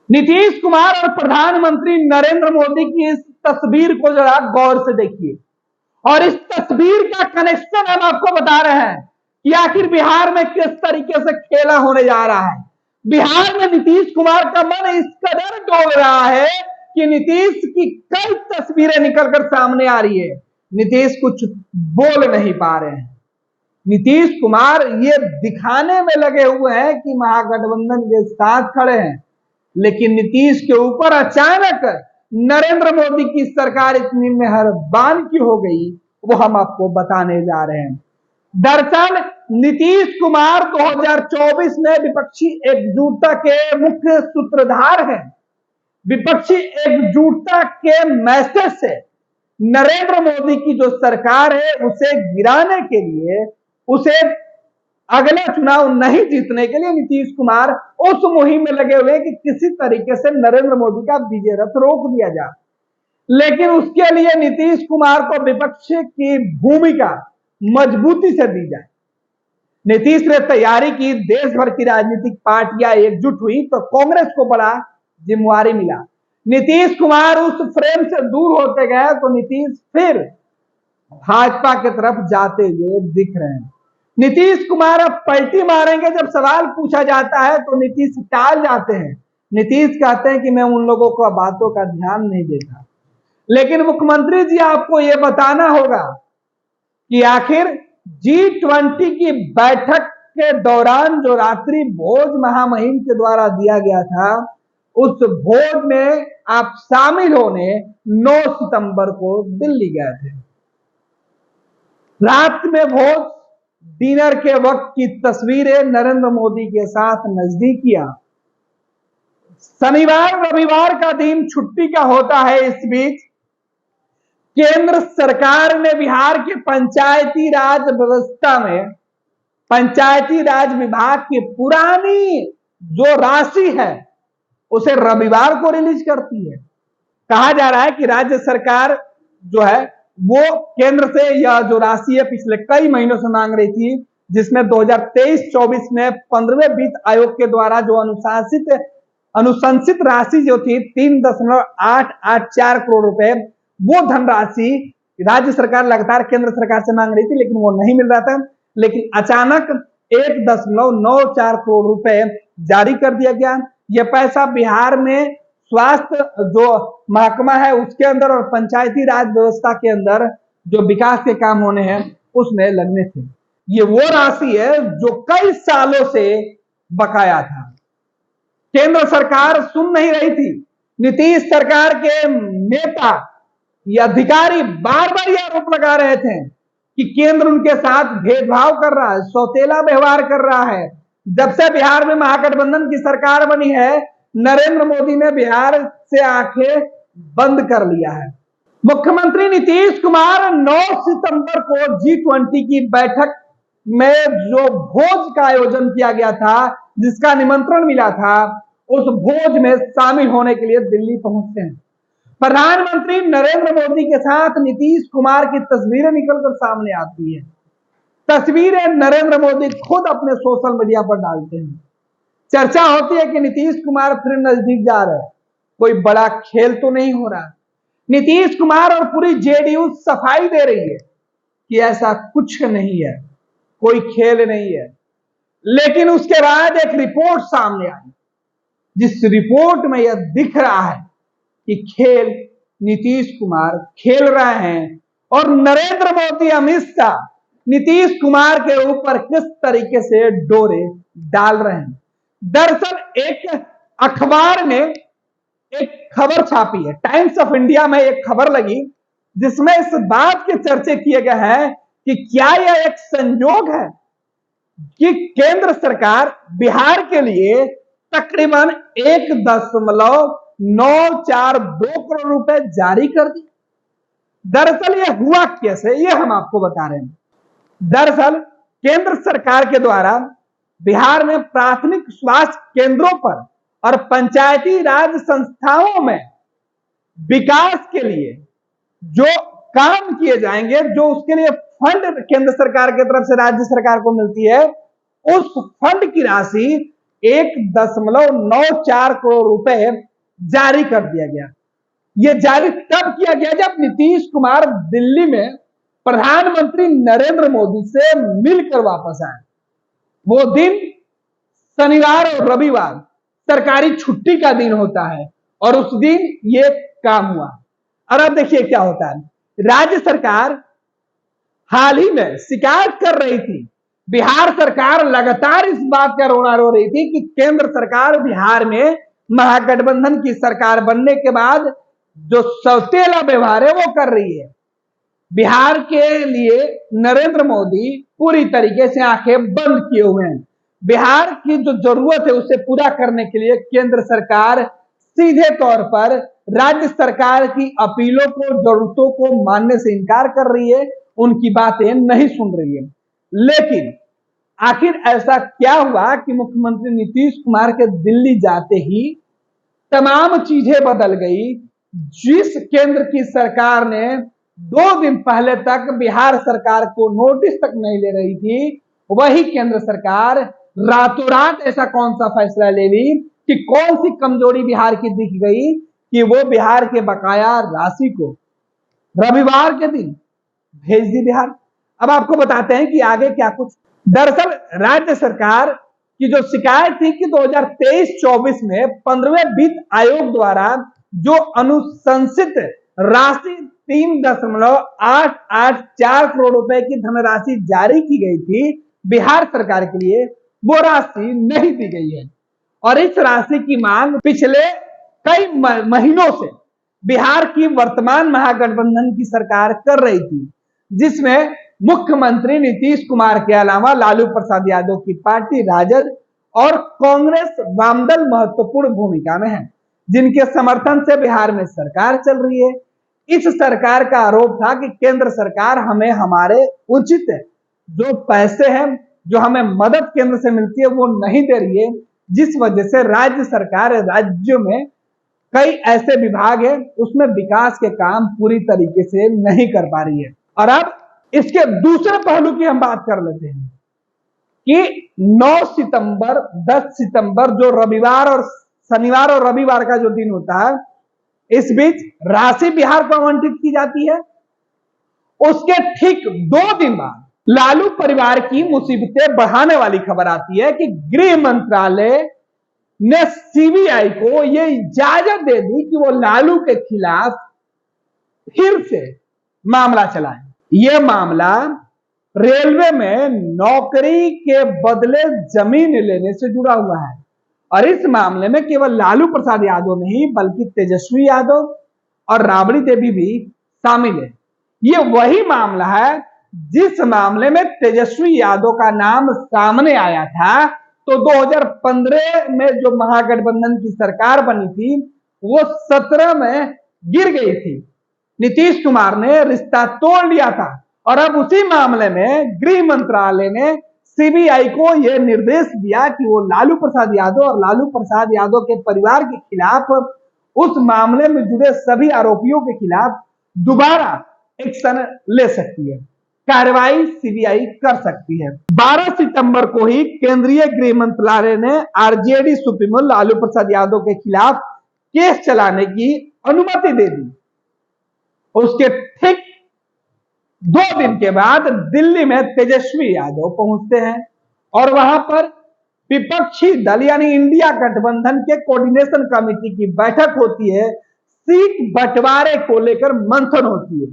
नीतीश कुमार और प्रधानमंत्री नरेंद्र मोदी की इस तस्वीर को जरा गौर से देखिए और इस तस्वीर का कनेक्शन हम आपको बता रहे हैं कि आखिर बिहार में किस तरीके से खेला होने जा रहा है। बिहार में नीतीश कुमार का मन इस कदर डोल रहा है कि नीतीश की कई तस्वीरें निकलकर सामने आ रही है। नीतीश कुछ बोल नहीं पा रहे हैं। नीतीश कुमार ये दिखाने में लगे हुए हैं कि महागठबंधन के साथ खड़े हैं, लेकिन नीतीश के ऊपर अचानक नरेंद्र मोदी की सरकार इतनी मेहरबान क्यों हो गई, वो हम आपको बताने जा रहे हैं। दरअसल नीतीश कुमार 2024 में विपक्षी एकजुटता के मुख्य सूत्रधार हैं। विपक्षी एकजुटता के मैसेज से नरेंद्र मोदी की जो सरकार है उसे गिराने के लिए, उसे अगला चुनाव नहीं जीतने के लिए नीतीश कुमार उस मुहिम में लगे हुए कि किसी तरीके से नरेंद्र मोदी का विजय रथ रोक दिया जाए। लेकिन उसके लिए नीतीश कुमार को विपक्ष की भूमिका मजबूती से दी जाए। नीतीश ने तैयारी की, देश भर की राजनीतिक पार्टियां एकजुट हुई तो कांग्रेस को बड़ा जिम्मेवारी मिला। नीतीश कुमार उस फ्रेम से दूर होते गए तो नीतीश फिर भाजपा की तरफ जाते हुए दिख रहे हैं। नीतीश कुमार अब पलटी मारेंगे, जब सवाल पूछा जाता है तो नीतीश टाल जाते हैं। नीतीश कहते हैं कि मैं उन लोगों को बातों का ध्यान नहीं देता। लेकिन मुख्यमंत्री जी आपको यह बताना होगा कि आखिर G20 की बैठक के दौरान जो रात्रि भोज महामहिम के द्वारा दिया गया था, उस भोज में आप शामिल होने 9 सितंबर को दिल्ली गए थे। रात में भोज, डिनर के वक्त की तस्वीरें नरेंद्र मोदी के साथ नजदीकियां। शनिवार रविवार का दिन छुट्टी का होता है। इस बीच केंद्र सरकार ने बिहार के पंचायती राज व्यवस्था में पंचायती राज विभाग की पुरानी जो राशि है उसे रविवार को रिलीज करती है। कहा जा रहा है कि राज्य सरकार जो है वो केंद्र से यह जो राशि है पिछले कई महीनों से मांग रही थी, जिसमें 2023-24 में 15वें वित्त आयोग के द्वारा जो अनुशंसित राशि जो थी 3.884 करोड़ रुपए, वो धनराशि राज्य सरकार लगातार केंद्र सरकार से मांग रही थी, लेकिन वो नहीं मिल रहा था। लेकिन अचानक 1.94 करोड़ रुपए जारी कर दिया गया। यह पैसा बिहार में स्वास्थ्य जो महकमा है उसके अंदर और पंचायती राज व्यवस्था के अंदर जो विकास के काम होने हैं उसमें लगने थे। ये वो राशि है जो कई सालों से बकाया था। केंद्र सरकार सुन नहीं रही थी। नीतीश सरकार के नेता या अधिकारी बार बार यह आरोप लगा रहे थे कि केंद्र उनके साथ भेदभाव कर रहा है, सौतेला व्यवहार कर रहा है। जब से बिहार में महागठबंधन की सरकार बनी है, नरेंद्र मोदी ने बिहार से आंखें बंद कर लिया है। मुख्यमंत्री नीतीश कुमार 9 सितंबर को G20 की बैठक में जो भोज का आयोजन किया गया था, जिसका निमंत्रण मिला था, उस भोज में शामिल होने के लिए दिल्ली पहुंचते हैं। प्रधानमंत्री नरेंद्र मोदी के साथ नीतीश कुमार की तस्वीरें निकलकर सामने आती है। तस्वीरें नरेंद्र मोदी खुद अपने सोशल मीडिया पर डालते हैं। चर्चा होती है कि नीतीश कुमार फिर नजदीक जा रहे हैं, कोई बड़ा खेल तो नहीं हो रहा। नीतीश कुमार और पूरी जेडीयू सफाई दे रही है कि ऐसा कुछ नहीं है, कोई खेल नहीं है। लेकिन उसके बाद एक रिपोर्ट सामने आई, जिस रिपोर्ट में यह दिख रहा है कि खेल नीतीश कुमार खेल रहे हैं और नरेंद्र मोदी, अमित शाह नीतीश कुमार के ऊपर किस तरीके से डोरे डाल रहे हैं। दरअसल एक अखबार ने एक खबर छापी है, टाइम्स ऑफ इंडिया में एक खबर लगी, जिसमें इस बात के चर्चे किए गए हैं कि क्या यह एक संयोग है कि केंद्र सरकार बिहार के लिए तकरीबन 1.942 करोड़ रुपए जारी कर दी। दरअसल यह हुआ कैसे, यह हम आपको बता रहे हैं। दरअसल केंद्र सरकार के द्वारा बिहार में प्राथमिक स्वास्थ्य केंद्रों पर और पंचायती राज संस्थाओं में विकास के लिए जो काम किए जाएंगे, जो उसके लिए फंड केंद्र सरकार की तरफ से राज्य सरकार को मिलती है, उस फंड की राशि 1.94 करोड़ रुपए जारी कर दिया गया। यह जारी तब किया गया जब नीतीश कुमार दिल्ली में प्रधानमंत्री नरेंद्र मोदी से मिलकर वापस आए। वो दिन शनिवार और रविवार सरकारी छुट्टी का दिन होता है और उस दिन ये काम हुआ। और अब देखिए क्या होता है, राज्य सरकार हाल ही में शिकायत कर रही थी, बिहार सरकार लगातार इस बात का रोना रो रही थी कि केंद्र सरकार बिहार में महागठबंधन की सरकार बनने के बाद जो सौतेला व्यवहार है वो कर रही है। बिहार के लिए नरेंद्र मोदी पूरी तरीके से आंखें बंद किए हुए हैं। बिहार की जो जरूरत है उसे पूरा करने के लिए केंद्र सरकार सीधे तौर पर राज्य सरकार की अपीलों को, जरूरतों को मानने से इनकार कर रही है, उनकी बातें नहीं सुन रही है। लेकिन आखिर ऐसा क्या हुआ कि मुख्यमंत्री नीतीश कुमार के दिल्ली जाते ही तमाम चीजें बदल गई। जिस केंद्र की सरकार ने 2 दिन पहले तक बिहार सरकार को नोटिस तक नहीं ले रही थी, वही केंद्र सरकार रातों रात ऐसा कौन सा फैसला ले ली कि कौन सी कमजोरी बिहार की दिख गई कि वो बिहार के बकाया राशि को रविवार के दिन भेज दी बिहार। अब आपको बताते हैं कि आगे क्या कुछ। दरअसल राज्य सरकार की जो शिकायत थी कि 2023-24 में 15वें वित्त आयोग द्वारा जो अनुशंसित राशि 3.884 करोड़ रुपए की धनराशि जारी की गई थी बिहार सरकार के लिए, वो राशि नहीं दी गई है। और इस राशि की मांग पिछले कई महीनों से बिहार की वर्तमान महागठबंधन की सरकार कर रही थी, जिसमें मुख्यमंत्री नीतीश कुमार के अलावा लालू प्रसाद यादव की पार्टी राजद और कांग्रेस वामदल महत्वपूर्ण भूमिका में है, जिनके समर्थन से बिहार में सरकार चल रही है। इस सरकार का आरोप था कि केंद्र सरकार हमें हमारे उचित जो पैसे हैं, जो हमें मदद केंद्र से मिलती है, वो नहीं दे रही है, जिस वजह से राज्य सरकार राज्यों में कई ऐसे विभाग है उसमें विकास के काम पूरी तरीके से नहीं कर पा रही है। और अब इसके दूसरे पहलू की हम बात कर लेते हैं कि 9 सितंबर 10 सितंबर जो रविवार और शनिवार और रविवार का जो दिन होता है, इस बीच राशि बिहार को आवंटित की जाती है। उसके ठीक 2 दिन बाद लालू परिवार की मुसीबतें बढ़ाने वाली खबर आती है कि गृह मंत्रालय ने सीबीआई को यह इजाजत दे दी कि वो लालू के खिलाफ फिर से मामला चलाए। यह मामला रेलवे में नौकरी के बदले जमीन लेने से जुड़ा हुआ है और इस मामले में केवल लालू प्रसाद यादव नहीं बल्कि तेजस्वी यादव और राबड़ी देवी भी शामिल है। यह वही मामला है जिस मामले में तेजस्वी यादव का नाम सामने आया था, तो 2015 में जो महागठबंधन की सरकार बनी थी वो 17 में गिर गई थी। नीतीश कुमार ने रिश्ता तोड़ लिया था और अब उसी मामले में गृह मंत्रालय ने सीबीआई को यह निर्देश दिया कि वो लालू प्रसाद यादव और लालू प्रसाद यादव के परिवार के खिलाफ उस मामले में जुड़े सभी आरोपियों के खिलाफ दोबारा एक्शन ले सकती है, कार्रवाई सीबीआई कर सकती है। 12 सितंबर को ही केंद्रीय गृह मंत्रालय ने आरजेडी सुप्रीमो लालू प्रसाद यादव के खिलाफ केस चलाने की अनुमति दे दी। उसके ठीक 2 दिन के बाद दिल्ली में तेजस्वी यादव पहुंचते हैं और वहां पर विपक्षी दल यानी इंडिया गठबंधन के कोऑर्डिनेशन कमेटी की बैठक होती है। सीट बंटवारे को लेकर मंथन होती है,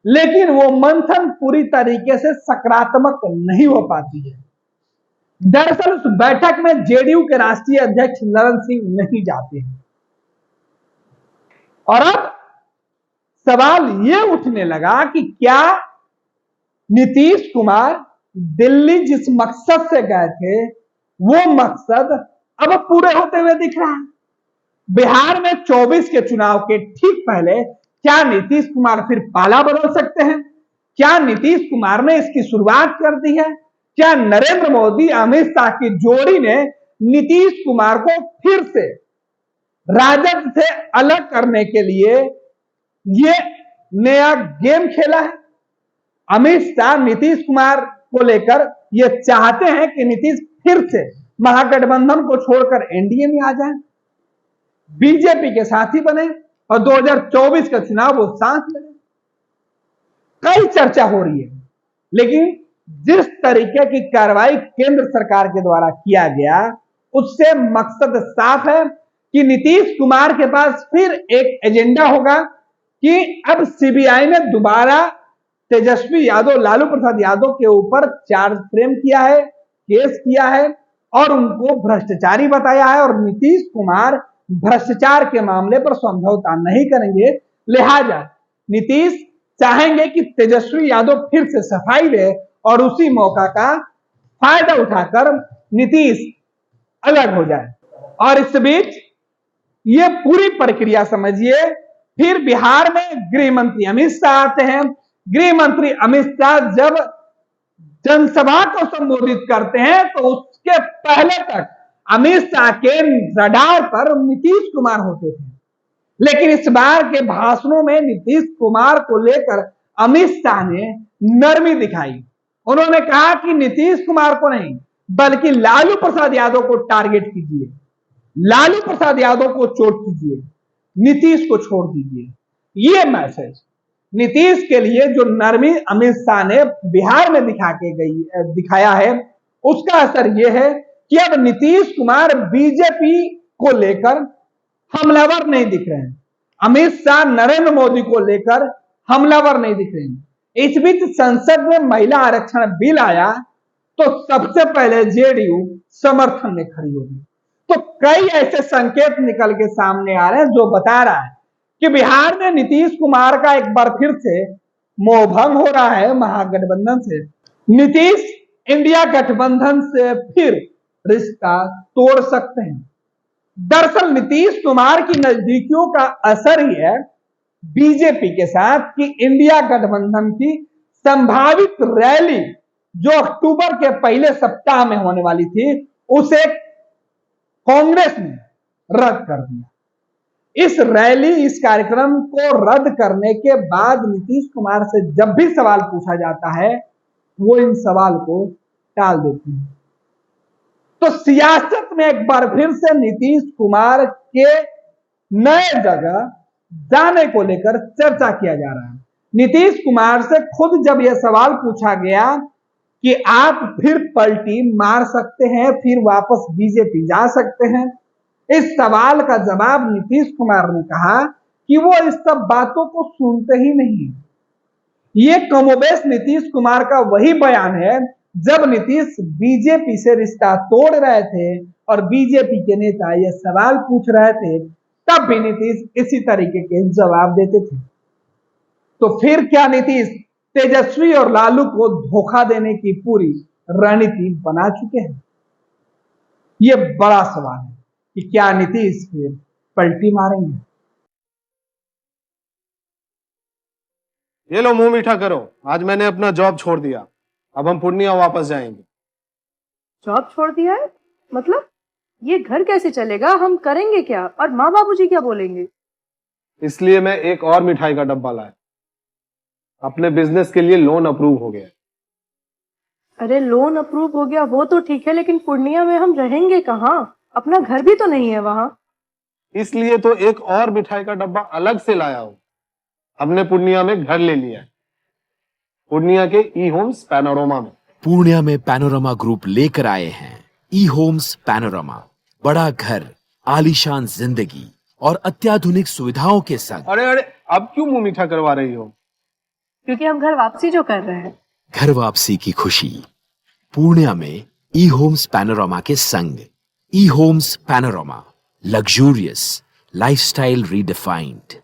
लेकिन वो मंथन पूरी तरीके से सकारात्मक नहीं हो पाती है। दरअसल उस बैठक में जेडीयू के राष्ट्रीय अध्यक्ष ललन सिंह नहीं जाते हैं और अब सवाल यह उठने लगा कि क्या नीतीश कुमार दिल्ली जिस मकसद से गए थे वो मकसद अब पूरे होते हुए दिख रहा है। बिहार में 24 के चुनाव के ठीक पहले क्या नीतीश कुमार फिर पाला बदल सकते हैं? क्या नीतीश कुमार ने इसकी शुरुआत कर दी है? क्या नरेंद्र मोदी अमित शाह की जोड़ी ने नीतीश कुमार को फिर से राजद से अलग करने के लिए ये नया गेम खेला है? अमित शाह नीतीश कुमार को लेकर ये चाहते हैं कि नीतीश फिर से महागठबंधन को छोड़कर एनडीए में आ जाए, बीजेपी के साथी बने और 2024 का चुनाव वो साथ लड़े। कई चर्चा हो रही है, लेकिन जिस तरीके की कार्रवाई केंद्र सरकार के द्वारा किया गया, उससे मकसद साफ है कि नीतीश कुमार के पास फिर एक एजेंडा होगा कि अब सीबीआई ने दोबारा तेजस्वी यादव, लालू प्रसाद यादव के ऊपर चार्ज फ्रेम किया है, केस किया है और उनको भ्रष्टाचारी बताया है और नीतीश कुमार भ्रष्टाचार के मामले पर समझौता नहीं करेंगे। लिहाजा नीतीश चाहेंगे कि तेजस्वी यादव फिर से सफाई दे और उसी मौका का फायदा उठाकर नीतीश अलग हो जाए। और इस बीच ये पूरी प्रक्रिया समझिए, फिर बिहार में गृह मंत्री अमित शाह आते हैं। गृह मंत्री अमित शाह जब जनसभा को संबोधित करते हैं तो उसके पहले तक अमित शाह के रडार पर नीतीश कुमार होते थे, लेकिन इस बार के भाषणों में नीतीश कुमार को लेकर अमित शाह ने नरमी दिखाई। उन्होंने कहा कि नीतीश कुमार को नहीं बल्कि लालू प्रसाद यादव को टारगेट कीजिए, लालू प्रसाद यादव को चोट कीजिए, नीतीश को छोड़ दीजिए। ये मैसेज नीतीश के लिए जो नरमी अमित शाह ने बिहार में दिखाया है, उसका असर यह है कि अब नीतीश कुमार बीजेपी को लेकर हमलावर नहीं दिख रहे हैं, अमित शाह नरेंद्र मोदी को लेकर हमलावर नहीं दिख रहे हैं। इस बीच संसद में महिला आरक्षण बिल आया तो सबसे पहले जेडीयू समर्थन में खड़ी होगी। तो कई ऐसे संकेत निकल के सामने आ रहे हैं जो बता रहा है कि बिहार में नीतीश कुमार का एक बार फिर से मोहभंग हो रहा है महागठबंधन से। नीतीश इंडिया गठबंधन से फिर रिश्ता तोड़ सकते हैं। दरअसल नीतीश कुमार की नजदीकियों का असर ही है बीजेपी के साथ कि इंडिया गठबंधन की संभावित रैली जो अक्टूबर के पहले सप्ताह में होने वाली थी, उसे कांग्रेस ने रद्द कर दिया। इस रैली, इस कार्यक्रम को रद्द करने के बाद नीतीश कुमार से जब भी सवाल पूछा जाता है, वो इन सवाल को टाल देते हैं। तो सियासत में एक बार फिर से नीतीश कुमार के नए जगह जाने को लेकर चर्चा किया जा रहा है। नीतीश कुमार से खुद जब यह सवाल पूछा गया कि आप फिर पलटी मार सकते हैं, फिर वापस बीजेपी जा सकते हैं, इस सवाल का जवाब नीतीश कुमार ने कहा कि वो इस सब बातों को सुनते ही नहीं। ये कमोबेश नीतीश कुमार का वही बयान है जब नीतीश बीजेपी से रिश्ता तोड़ रहे थे और बीजेपी के नेता ये सवाल पूछ रहे थे, तब भी नीतीश इसी तरीके के जवाब देते थे। तो फिर क्या नीतीश तेजस्वी और लालू को धोखा देने की पूरी रणनीति बना चुके हैं? ये बड़ा सवाल है कि क्या नीतीश फिर पलटी मारेंगे? ये लो मुंह मीठा करो, आज मैंने अपना जॉब छोड़ दिया, अब हम पूर्णिया वापस जाएंगे। जॉब छोड़ दिया है? मतलब ये घर कैसे चलेगा? हम करेंगे क्या? और माँ बाबूजी क्या बोलेंगे? इसलिए मैं एक और मिठाई का डब्बा लाया। अपने बिजनेस के लिए लोन अप्रूव हो गया। अरे लोन अप्रूव हो गया वो तो ठीक है, लेकिन पूर्णिया में हम रहेंगे कहाँ? अपना घर भी तो नहीं है वहां। इसलिए तो एक और मिठाई का डब्बा अलग से लाया हूं। हमने पूर्णिया में घर ले लिया है, पूर्णिया के ई होम्स पैनोरमा में। पूर्णिया में पैनोरमा ग्रुप लेकर आए हैं ई होम्स पैनोरमा। बड़ा घर, आलीशान जिंदगी और अत्याधुनिक सुविधाओं के संग। अरे अरे, अब क्यों मुंह मीठा करवा रही हो? क्योंकि हम घर वापसी जो कर रहे हैं। घर वापसी की खुशी पूर्णिया में ई होम्स पैनोरमा के संग। E homes panorama, luxurious lifestyle redefined.